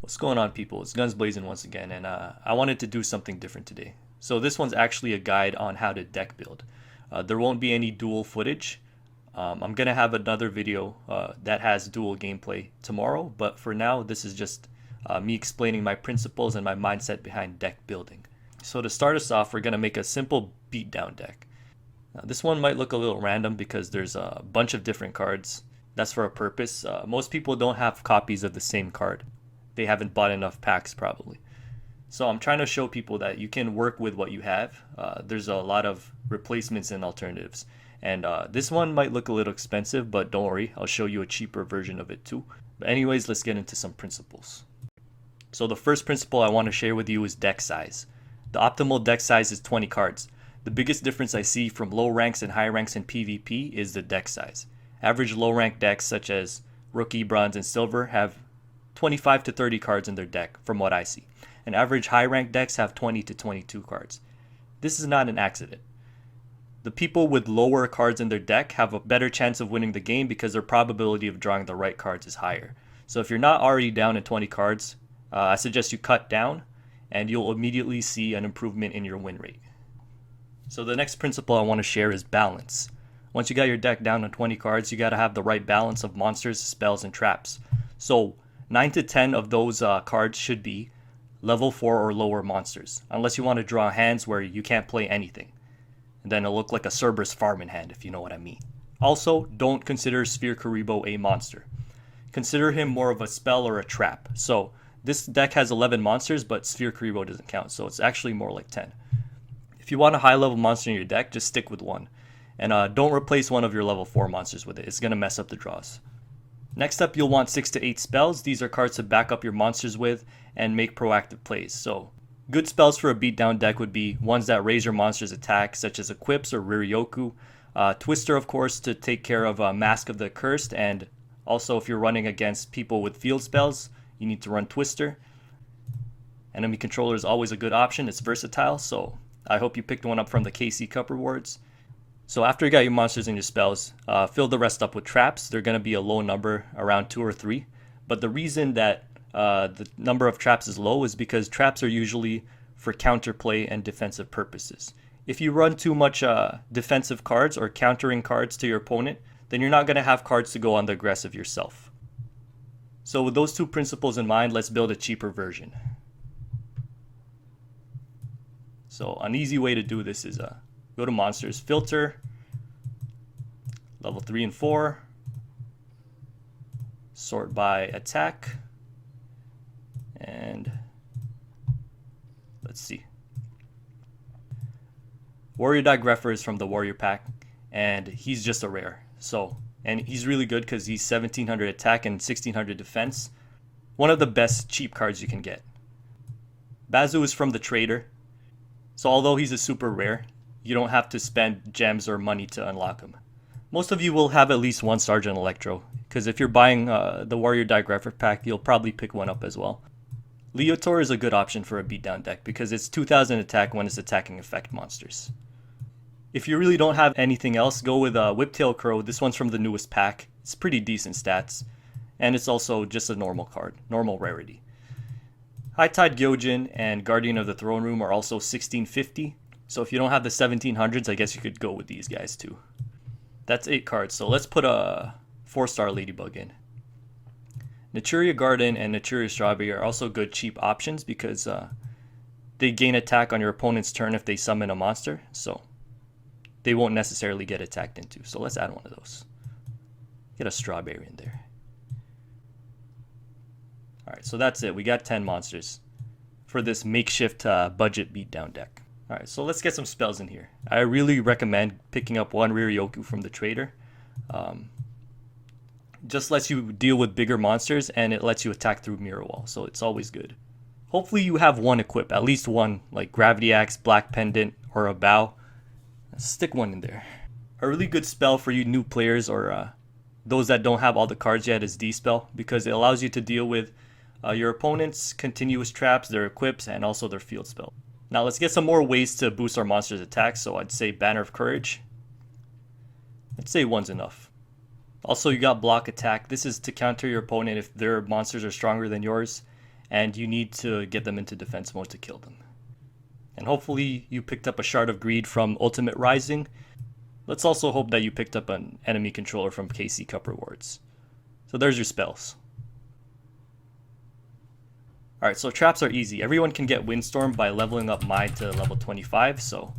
What's going on, people? It's Guns Blazing once again, and I wanted to do something different today. So this one's actually a guide on how to deck build. There won't be any duel footage. I'm gonna have another video that has duel gameplay tomorrow, but for now, this is just me explaining my principles and my mindset behind deck building. So to start us off, we're gonna make a simple beatdown deck. Now, this one might look a little random because there's a bunch of different cards. That's for a purpose. Most people don't have copies of the same card. They haven't bought enough packs probably. So I'm trying to show people that you can work with what you have. There's a lot of replacements and alternatives. And this one might look a little expensive, but don't worry, I'll show you a cheaper version of it too. But anyways, let's get into some principles. So the first principle I want to share with you is deck size. The optimal deck size is 20 cards. The biggest difference I see from low ranks and high ranks in PvP is the deck size. Average low rank decks such as Rookie, Bronze, and Silver have 25 to 30 cards in their deck from what I see. And average high rank decks have 20 to 22 cards. This is not an accident. The people with lower cards in their deck have a better chance of winning the game because their probability of drawing the right cards is higher. So if you're not already down in 20 cards, I suggest you cut down and you'll immediately see an improvement in your win rate. So the next principle I want to share is balance. Once you got your deck down to 20 cards, you got to have the right balance of monsters, spells, and traps. So 9 to 10 of those cards should be level 4 or lower monsters, unless you want to draw hands where you can't play anything. And then it'll look like a Cerberus farming hand, if you know what I mean. Also, don't consider Sphere Karibo a monster. Consider him more of a spell or a trap. So this deck has 11 monsters, but Sphere Karibo doesn't count, so it's actually more like 10. If you want a high level monster in your deck, just stick with one. And don't replace one of your level 4 monsters with it. It's going to mess up the draws. Next up, you'll want 6 to 8 spells. These are cards to back up your monsters with and make proactive plays. So, good spells for a beatdown deck would be ones that raise your monster's attack, such as Equips or Riryoku. Twister, of course, to take care of Mask of the Cursed, and also if you're running against people with field spells, you need to run Twister. Enemy Controller is always a good option. It's versatile, so I hope you picked one up from the KC Cup rewards. So after you got your monsters and your spells, fill the rest up with traps. They're going to be a low number, around 2 or 3. But the reason that the number of traps is low is because traps are usually for counterplay and defensive purposes. If you run too much defensive cards or countering cards to your opponent, then you're not going to have cards to go on the aggressive yourself. So with those two principles in mind, let's build a cheaper version. So an easy way to do this is go to monsters, filter, level 3 and 4, sort by attack, and let's see. Warrior Digrapher is from the Warrior pack, and he's just a rare. And he's really good because he's 1700 attack and 1600 defense. One of the best cheap cards you can get. Bazu is from the Trader, so although he's a super rare, you don't have to spend gems or money to unlock him. Most of you will have at least one Sergeant Electro, because if you're buying the Warrior Digrapher pack, you'll probably pick one up as well. Leotor is a good option for a beatdown deck because it's 2000 attack when it's attacking effect monsters. If you really don't have anything else, go with Whiptail Crow. This one's from the newest pack. It's pretty decent stats, and it's also just a normal card, normal rarity. High Tide Gyojin and Guardian of the Throne Room are also 1650. So if you don't have the 1700s, I guess you could go with these guys too. That's 8 cards, so let's put a 4-star Ladybug in. Naturia Garden and Naturia Strawberry are also good cheap options because they gain attack on your opponent's turn if they summon a monster, so they won't necessarily get attacked into. So let's add one of those. Get a Strawberry in there. Alright, so that's it. We got 10 monsters for this makeshift budget beatdown deck. Alright, so let's get some spells in here. I really recommend picking up one Riryoku from the Trader. Just lets you deal with bigger monsters and it lets you attack through Mirror Wall, so it's always good. Hopefully you have one equip, at least one, like Gravity Axe, Black Pendant, or a Bow. Stick one in there. A really good spell for you new players or those that don't have all the cards yet is D-Spell, because it allows you to deal with your opponent's continuous traps, their equips, and also their field spell. Now let's get some more ways to boost our monster's attack, so I'd say Banner of Courage. I'd say one's enough. Also, you got Block Attack. This is to counter your opponent if their monsters are stronger than yours. and you need to get them into defense mode to kill them. And hopefully you picked up a Shard of Greed from Ultimate Rising. Let's also hope that you picked up an enemy controller from KC Cup Rewards. So there's your spells. Alright, so traps are easy. Everyone can get Windstorm by leveling up mine to level 25, so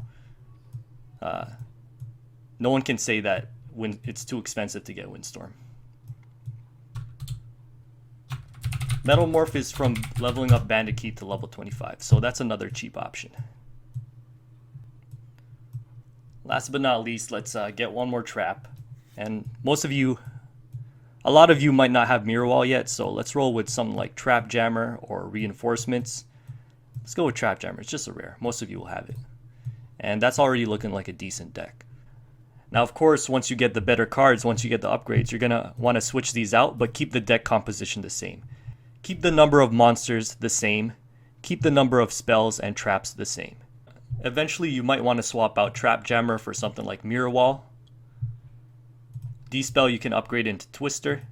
no one can say that it's too expensive to get Windstorm. Metalmorph is from leveling up Bandit Key to level 25, so that's another cheap option. Last but not least, let's get one more trap. And a lot of you might not have Mirror Wall yet, so let's roll with something like Trap Jammer or Reinforcements. Let's go with Trap Jammer, it's just a rare. Most of you will have it. And that's already looking like a decent deck. Now, of course, once you get the better cards, once you get the upgrades, you're going to want to switch these out, but keep the deck composition the same. Keep the number of monsters the same. Keep the number of spells and traps the same. Eventually, you might want to swap out Trap Jammer for something like Mirror Wall. D-Spell you can upgrade into Twister.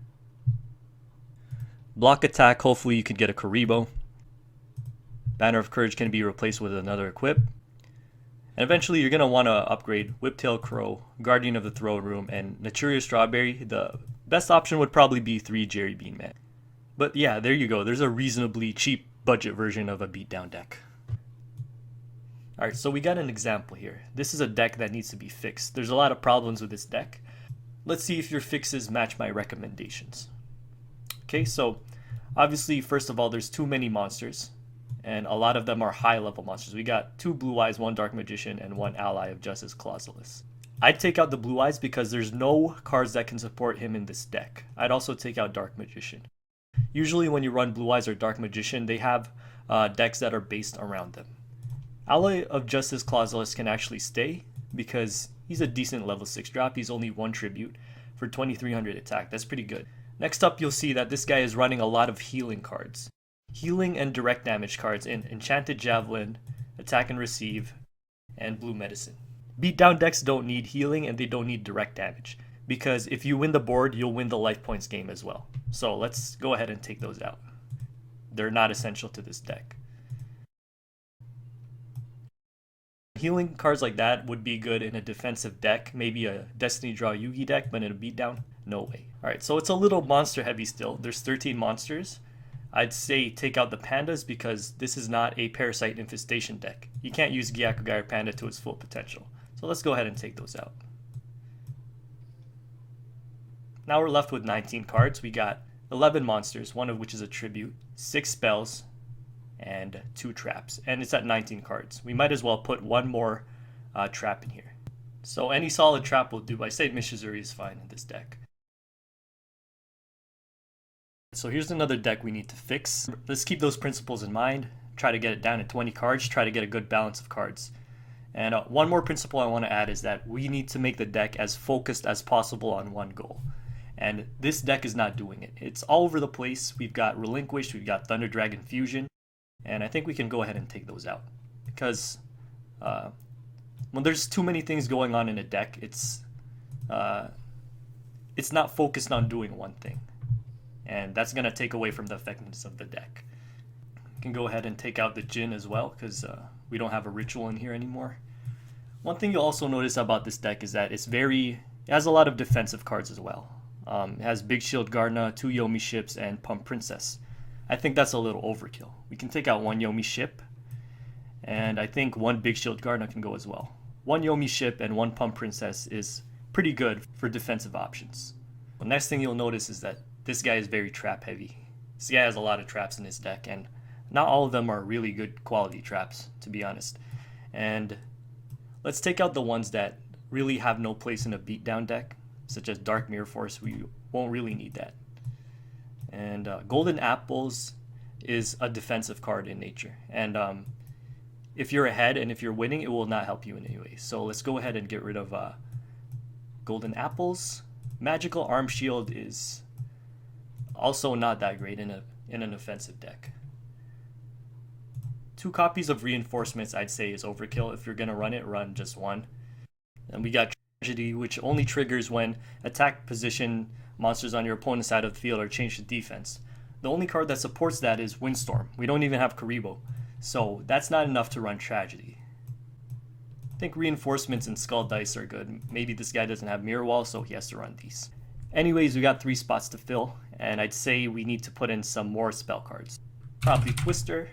Block Attack, hopefully you can get a Karibo. Banner of Courage can be replaced with another equip. And eventually you're going to want to upgrade Whiptail Crow, Guardian of the Throne Room, and Naturia Strawberry. The best option would probably be 3 Jerry Bean Man. But yeah, there you go. There's a reasonably cheap budget version of a beatdown deck. Alright, so we got an example here. This is a deck that needs to be fixed. There's a lot of problems with this deck. Let's see if your fixes match my recommendations. Okay, so obviously, first of all, there's too many monsters. And a lot of them are high level monsters. We got 2 Blue Eyes, 1 Dark Magician, and 1 Ally of Justice Clausulus. I'd take out the Blue Eyes because there's no cards that can support him in this deck. I'd also take out Dark Magician. Usually when you run Blue Eyes or Dark Magician, they have decks that are based around them. Ally of Justice Clausulus can actually stay because he's a decent level 6 drop. He's only 1 tribute for 2300 attack. That's pretty good. Next up, you'll see that this guy is running a lot of healing cards. Healing and direct damage cards in Enchanted Javelin, Attack and Receive, and Blue Medicine. Beatdown decks don't need healing and they don't need direct damage, because if you win the board, you'll win the life points game as well. So let's go ahead and take those out. They're not essential to this deck. Healing cards like that would be good in a defensive deck, maybe a Destiny Draw Yugi deck, but in a beatdown, no way. Alright, so it's a little monster heavy still. There's 13 monsters. I'd say take out the pandas because this is not a Parasite Infestation deck. You can't use Gyakugaier Panda to its full potential. So let's go ahead and take those out. Now we're left with 19 cards. We got 11 monsters, one of which is a tribute, 6 spells, and 2 traps. And it's at 19 cards. We might as well put one more trap in here. So any solid trap will do. I say Mishizuri is fine in this deck. So here's another deck we need to fix. Let's keep those principles in mind. Try to get it down to 20 cards. Try to get a good balance of cards. And one more principle I want to add is that we need to make the deck as focused as possible on one goal. And this deck is not doing it. It's all over the place. We've got Relinquished, we've got Thunder Dragon Fusion, and I think we can go ahead and take those out. Because when there's too many things going on in a deck, it's not focused on doing one thing. And that's going to take away from the effectiveness of the deck. You can go ahead and take out the Jin as well, because we don't have a ritual in here anymore. One thing you'll also notice about this deck is that it has a lot of defensive cards as well. It has Big Shield Gardna, 2 Yomi ships, and Pump Princess. I think that's a little overkill. We can take out 1 Yomi ship, and I think 1 Big Shield Gardna can go as well. 1 Yomi ship and 1 Pump Princess is pretty good for defensive options. The next thing you'll notice is that this guy is very trap heavy. This guy has a lot of traps in his deck, and not all of them are really good quality traps, to be honest. And let's take out the ones that really have no place in a beatdown deck, such as Dark Mirror Force. We won't really need that. And Golden Apples is a defensive card in nature. And if you're ahead and if you're winning, it will not help you in any way. So let's go ahead and get rid of Golden Apples. Magical Arm Shield is also not that great in an offensive deck. 2 copies of Reinforcements I'd say is overkill. If you're going to run it, run just 1. And we got Tragedy, which only triggers when attack position monsters on your opponent's side of the field are changed to defense. the only card that supports that is Windstorm. We don't even have Karibo. So that's not enough to run Tragedy. I think Reinforcements and Skull Dice are good. Maybe this guy doesn't have Mirror Wall, so he has to run these. Anyways, we got 3 spots to fill, and I'd say we need to put in some more spell cards. Probably Twister.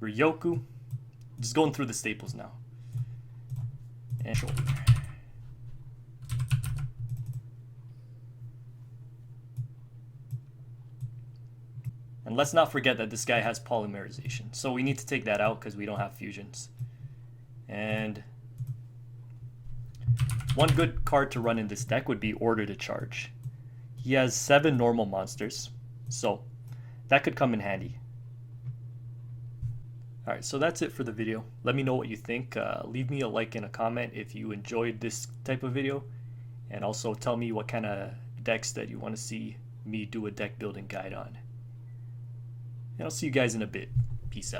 Ryoku. Just going through the staples now. And Shoulder. And let's not forget that this guy has Polymerization. So we need to take that out because we don't have fusions. And one good card to run in this deck would be Order to Charge. He has 7 normal monsters, so that could come in handy. Alright, so that's it for the video. Let me know what you think. Leave me a like and a comment if you enjoyed this type of video. And also tell me what kind of decks that you want to see me do a deck building guide on. And I'll see you guys in a bit. Peace out.